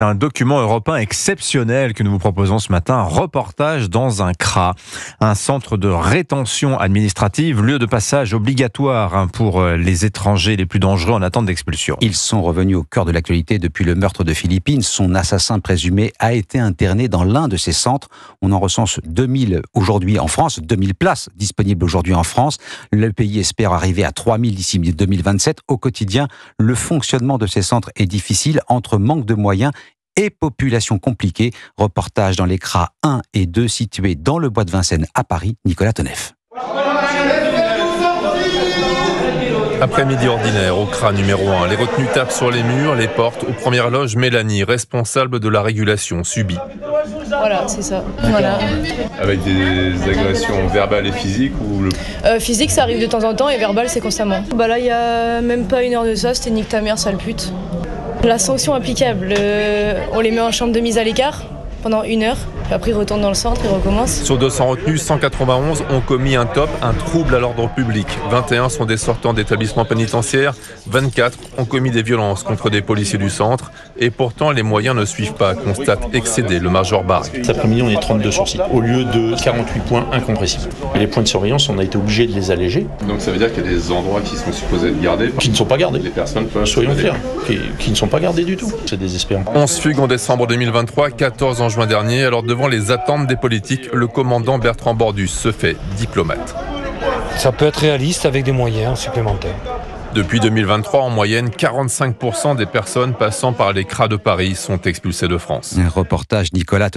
Un document européen exceptionnel que nous vous proposons ce matin, un reportage dans un CRA, un centre de rétention administrative, lieu de passage obligatoire pour les étrangers les plus dangereux en attente d'expulsion. Ils sont revenus au cœur de l'actualité depuis le meurtre de Philippine. Son assassin présumé a été interné dans l'un de ces centres. On en recense 2000 aujourd'hui en France, 2000 places disponibles aujourd'hui en France. Le pays espère arriver à 3000 d'ici 2027. Au quotidien, le fonctionnement de ces centres est difficile entre manque de moyens et population compliquée. Reportage dans les CRA 1 et 2 situés dans le bois de Vincennes à Paris. Nicolas Tonef. Après-midi ordinaire au CRA numéro 1, les retenus tapent sur les murs, les portes. Aux premières loges, Mélanie, responsable de la régulation, subit. Voilà, c'est ça. Voilà. Avec des agressions verbales et physiques ou Physique, ça arrive de temps en temps et verbal, c'est constamment. Là, il y a même pas une heure de ça, c'était nique ta mère, sale pute. La sanction applicable, on les met en chambre de mise à l'écart pendant 1 heure. Puis après, ils retournent dans le centre, ils recommencent. Sur 200 retenus, 191 ont commis un trouble à l'ordre public. 21 sont des sortants d'établissements pénitentiaires. 24 ont commis des violences contre des policiers du centre. Et pourtant, les moyens ne suivent pas, constate excédé le major Barré. Cet après-midi, on est 32 sur site, au lieu de 48 points incompressibles. Et les points de surveillance, on a été obligé de les alléger. Donc ça veut dire qu'il y a des endroits qui sont supposés être gardés. Qui ne sont pas gardés. Les personnes peuvent... Soyons clairs, qui ne sont pas gardés du tout. C'est désespérant. 11 fugues en décembre 2023, 14 en juin dernier. Alors devant les attentes des politiques, le commandant Bertrand Bordus se fait diplomate. Ça peut être réaliste avec des moyens supplémentaires. Depuis 2023, en moyenne, 45% des personnes passant par les CRA de Paris sont expulsées de France. Un reportage Nicolas Tonef.